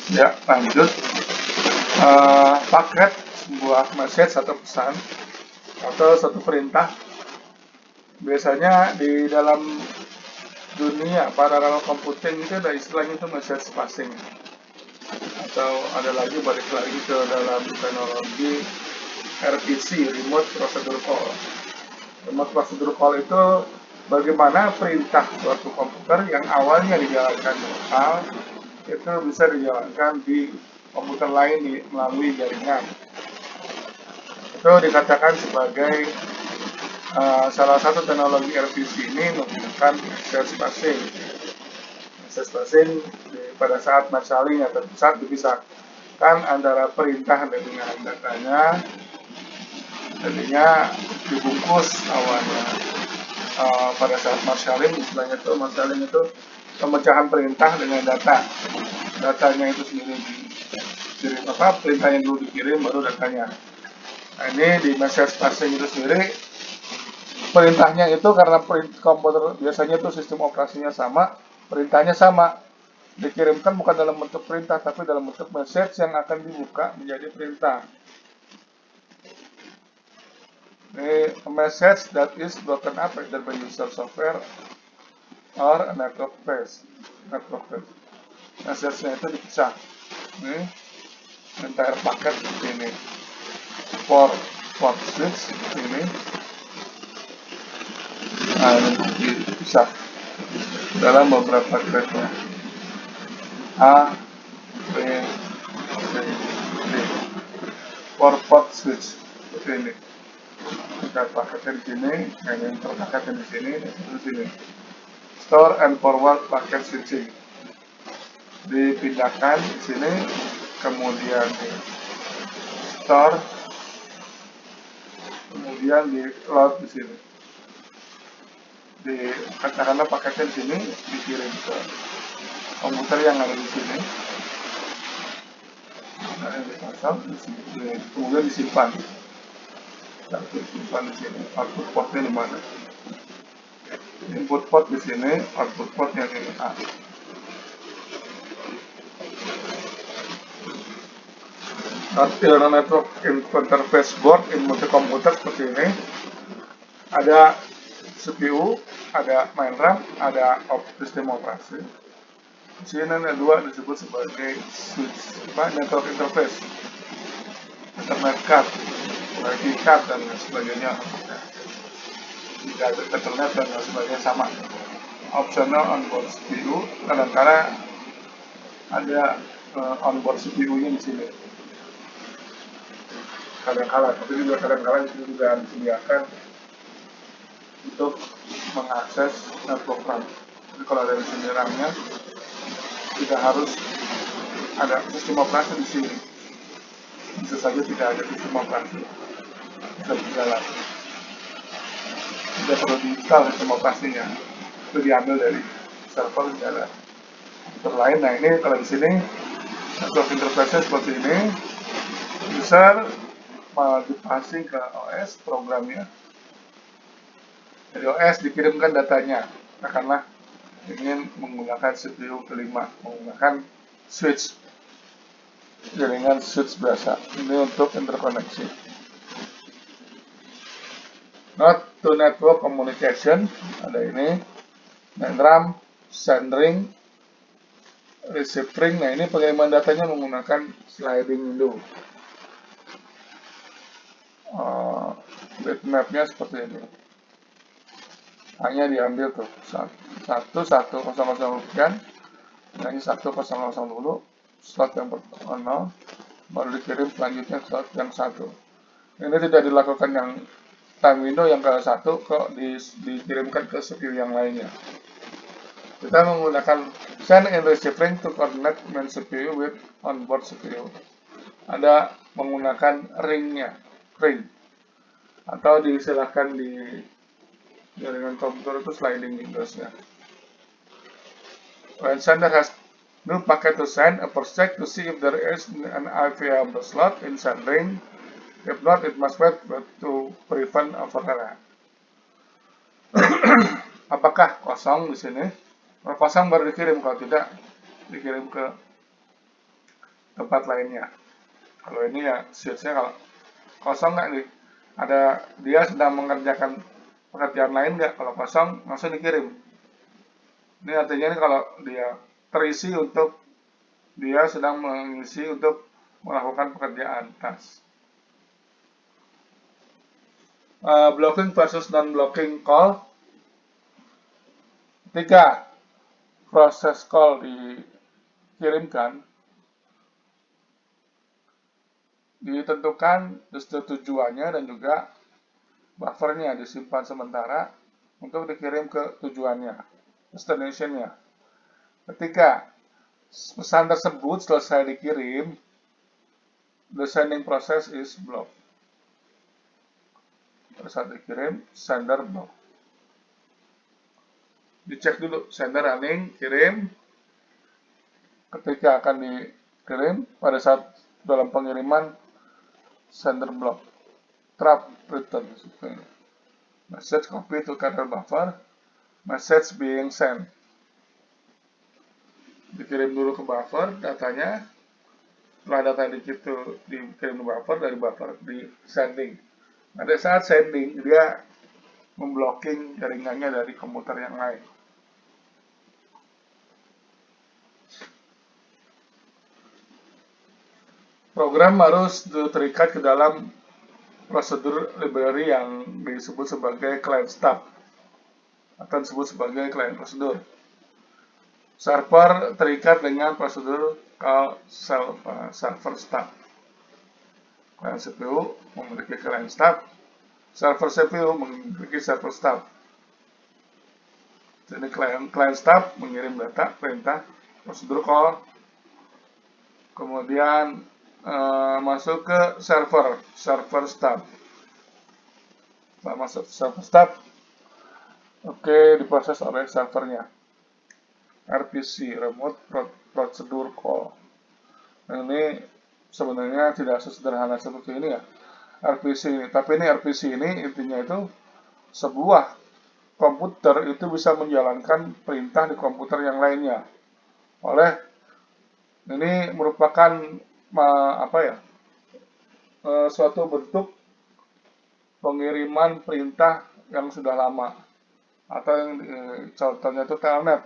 Ya, lanjut. Paket sebuah message atau pesan atau satu perintah biasanya di dalam dunia paralel computing itu ada istilahnya itu message passing, atau ada lagi balik lagi ke dalam teknologi RPC, remote procedure call. Remote procedure call itu bagaimana perintah suatu komputer yang awalnya dijalankan lokal itu bisa dijalankan di komputer lain melalui jaringan. Itu dikatakan sebagai salah satu teknologi RPC ini menggunakan message passing. Message passing pada saat marshalling atau saat dipisahkan antara perintah dengan datanya, tadinya dibungkus awalnya pada saat marshalling, istilahnya itu marshalling itu pemecahan perintah dengan datanya itu sendiri dikirim, perintahnya dulu dikirim baru datanya. Nah, ini di message passing itu sendiri perintahnya itu karena komputer biasanya itu sistem operasinya sama, perintahnya sama, dikirimkan bukan dalam bentuk perintah tapi dalam bentuk message yang akan dibuka menjadi perintah. A message that is broken up either by user software or a network base. Message-nya itu dipisah. Ini entire paket ini. Port switch ini. Nah, ini dipisah dalam beberapa thread-nya. A, B, C, D. Port switch seperti ini. Kita paketnya di sini, yang terpaketnya di sini, di sini. Store and forward packet switching. Dipindahkan di sini, kemudian di store, kemudian di load di sini. Katakanlah paketnya di sini dikirim ke komputer yang ada di sini. Nah, ini dipasang di sini, kemudian disimpan. Simpan di sini. Output portnya di mana? Input port di sini, output port yang ini A. Network interface board in multi-computer seperti ini. Ada CPU, ada main RAM, ada sistem operasi. Di sini ada dua disebut sebagai switch, network interface, Ethernet card, ID card dan sebagainya. Ethernet dan sebagainya sama. Optional onboard CPU, kadang-kadang ada onboard CPU-nya di sini. Kadang-kadang, tapi juga kadang-kadang itu juga disediakan untuk mengakses network RAM. Jadi kalau ada di sini RAM-nya, tidak harus ada sistem operasi di sini. Bisa saja tidak ada sistem operasi, bisa berjalan. Tidak perlu diinstal sistem operasinya, itu diambil dari server jalan. Lain, nah ini kalau di sini network interface seperti ini, user dipasing ke OS programnya. Dari OS dikirimkan datanya, katakanlah ingin menggunakan CPU kelima, menggunakan switch, jaringan switch biasa. Ini untuk interkoneksi. Not to network communication, ada ini, main RAM, send ring, receive ring. Nah, ini pengiriman datanya menggunakan sliding window. Bitmap-nya seperti ini. Hanya diambil tuh 1.1.0.0 sekian, ini 1.0.0 dulu, slot yang pertama, baru dikirim selanjutnya slot yang 1. Ini tidak dilakukan yang time window yang ke 1 kok dikirimkan ke CPU yang lainnya. Kita menggunakan send and receive ring to coordinate main CPU with onboard CPU. Ada menggunakan ring, atau disilahkan di jaringan komputer itu sliding windows-nya. When sender has new packet to send, a first check to see if there is an available slot in send ring. If not, it must wait to prevent overrun. Apakah kosong di sini? Kalau kosong baru dikirim, kalau tidak dikirim ke tempat lainnya. Kalau ini ya switch-nya kalau kosong nggak nih, ada dia sedang mengerjakan pekerjaan lain nggak, kalau kosong langsung dikirim. Ini artinya ini kalau dia terisi untuk dia sedang mengisi untuk melakukan pekerjaan task. Blocking versus non-blocking call. Ketika proses call dikirimkan, ditentukan tujuannya dan juga buffernya disimpan sementara untuk dikirim ke tujuannya, destination-nya. Ketika pesan tersebut selesai dikirim, the sending process is blocked. Pada saat dikirim, sender block. Dicek dulu, sender running, kirim. Ketika akan dikirim, pada saat dalam pengiriman, sender block. Trap return. Message copy to kernel buffer. Message being sent. Dikirim dulu ke buffer datanya. Setelah data itu dikirim ke buffer, dari buffer di sending. Pada saat sending, dia memblocking jaringannya dari komputer yang lain. Program harus terikat ke dalam prosedur library yang disebut sebagai client stub atau disebut sebagai client prosedur. Server terikat dengan prosedur call server stub. Client CPU memiliki client stub, server CPU memiliki server stub. Jadi client stub mengirim data perintah prosedur call, kemudian masuk ke server stub. Setelah masuk server stub, oke, diproses oleh servernya. RPC, Remote Procedure Call. Nah, ini sebenarnya tidak sesederhana seperti ini ya, RPC ini. Tapi ini RPC ini intinya itu sebuah komputer itu bisa menjalankan perintah di komputer yang lainnya. Ini merupakan suatu bentuk pengiriman perintah yang sudah lama, atau yang contohnya itu telnet.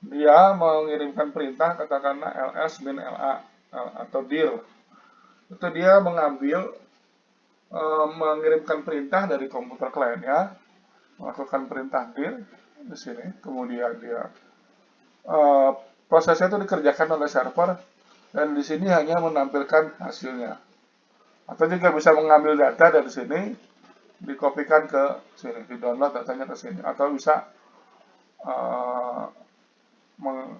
Dia mengirimkan perintah, katakanlah ls min la atau dir. Itu dia mengirimkan perintah dari komputer kliennya, melakukan perintah dir di sini, kemudian dia prosesnya itu dikerjakan oleh server, dan di sini hanya menampilkan hasilnya. Atau juga bisa mengambil data dari sini, dikopikan ke sini, di-download datanya ke sini, atau bisa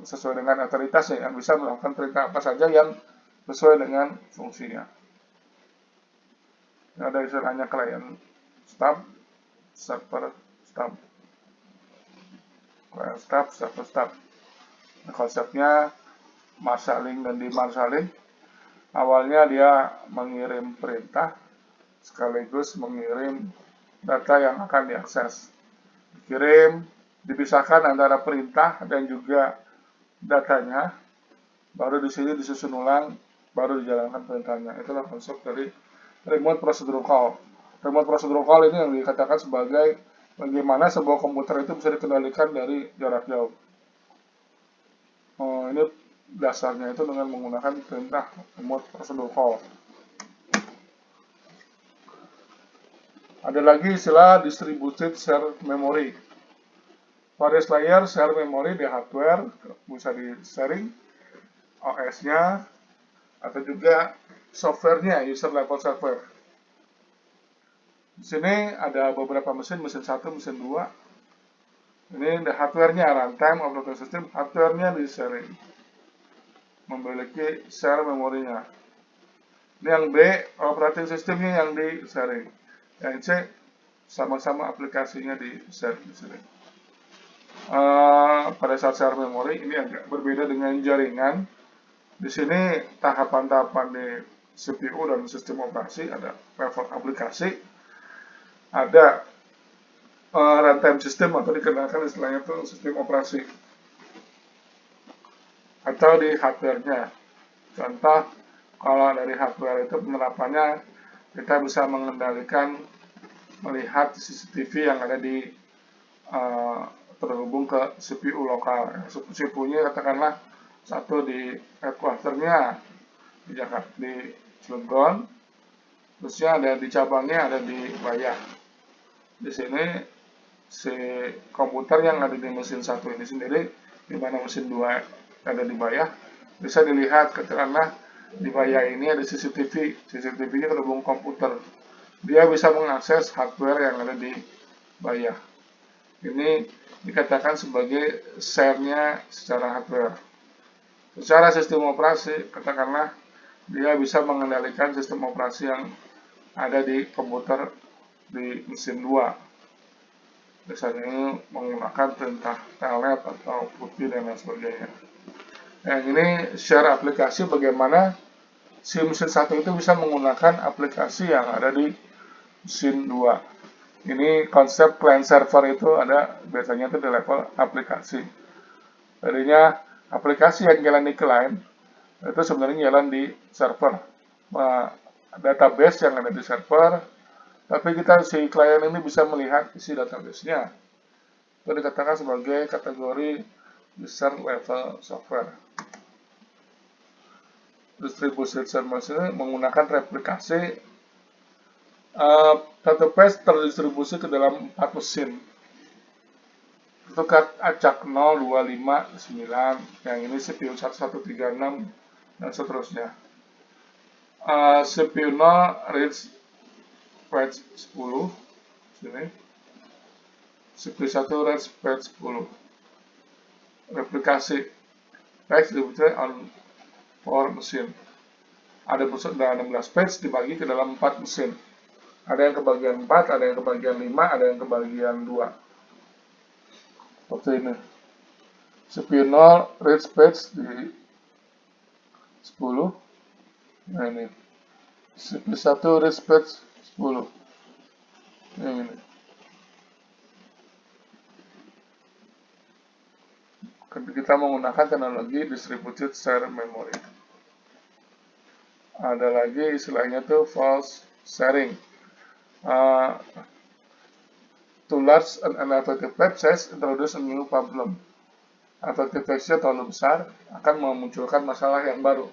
sesuai dengan otoritasnya, yang bisa melakukan perintah apa saja yang sesuai dengan fungsinya. Ini ada istilahnya client stub, server stub. Client stub, server stub. Nah, konsepnya marshalling dan demarshalling. Awalnya dia mengirim perintah sekaligus mengirim data yang akan diakses. Dikirim, dipisahkan antara perintah dan juga datanya, baru di sini disusun ulang, baru dijalankan perintahnya. Itulah konsep dari remote procedure call. Remote procedure call ini yang dikatakan sebagai bagaimana sebuah komputer itu bisa dikendalikan dari jarak jauh. Ini dasarnya itu dengan menggunakan perintah remote procedure call. Ada lagi istilah distributed share memory. Various layer share memory di hardware bisa di-sharing, OS-nya, atau juga software-nya, user level software. Di sini ada beberapa mesin 1, mesin 2. Ini hardware-nya, runtime operating system, hardware-nya di-sharing. Memiliki share memorinya. Ini yang B, operating system-nya yang di-sharing. Yang C, sama-sama aplikasinya di-share di sini. Pada saat share memori ini agak berbeda dengan jaringan. Di sini tahapan-tahapan di CPU dan sistem operasi, ada level aplikasi, ada runtime system atau dikenalkan istilahnya itu sistem operasi, atau di hardware-nya. Contoh, kalau dari hardware itu penerapannya kita bisa mengendalikan melihat CCTV yang ada di terhubung ke CPU lokal. CPU-nya katakanlah satu di headquarter-nya di Jakarta, di Cilegon, terusnya ada di cabangnya ada di Bayah. Di sini si komputer yang ada di mesin satu ini sendiri, di mana mesin 2 ada di Bayah, bisa dilihat katakanlah di Bayah ini ada CCTV, CCTV-nya terhubung komputer. Dia bisa mengakses hardware yang ada di Bayah. Ini dikatakan sebagai share-nya secara hardware. Secara sistem operasi, katakanlah dia bisa mengendalikan sistem operasi yang ada di komputer di mesin 2. Biasanya menggunakan perintah telnet atau putih dan lain sebagainya. Yang ini share aplikasi bagaimana si mesin 1 itu bisa menggunakan aplikasi yang ada di mesin 2. Ini konsep client server itu ada biasanya itu di level aplikasi. Tadinya aplikasi yang jalan di client itu sebenarnya jalan di server. Database yang ada di server, tapi si klien ini bisa melihat isi database-nya. Itu dikatakan sebagai kategori user level software. Distributed server ini menggunakan replikasi. Database terdistribusi ke dalam 4 mesin. Itu acak 0, 2, 5, 9, yang ini CPU 1136 dan seterusnya. CPU 0 reach page 10 sini. CPU 1 reach page 10. Replikasi page distributed on 4 mesin. Ada 16 page dibagi ke dalam 4 mesin. Ada yang kebagian 4, ada yang kebagian 5, ada yang kebagian 2. Seperti ini. CPU 0 reach page di 10. Nah ini. CPU 1 reach page 10. Ini. Kita menggunakan teknologi distributed share memory. Ada lagi istilahnya tuh false sharing. Too large and uneffective page size introduce a new problem. Effective page-nya terlalu besar akan memunculkan masalah yang baru.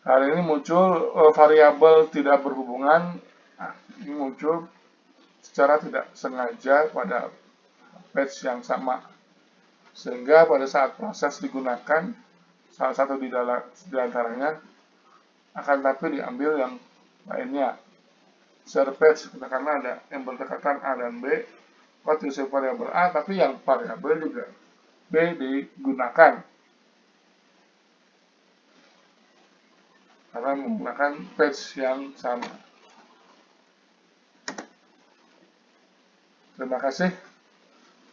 Hari ini muncul variabel tidak berhubungan, ini muncul secara tidak sengaja pada page yang sama. Sehingga pada saat proses digunakan, salah satu di antaranya akan tapi diambil yang lainnya. Share page, karena ada yang berdekatan A dan B, what is variabel A, tapi yang variabel juga B digunakan. Karena menggunakan page yang sama. Terima kasih.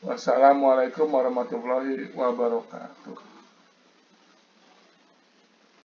Wassalamualaikum warahmatullahi wabarakatuh.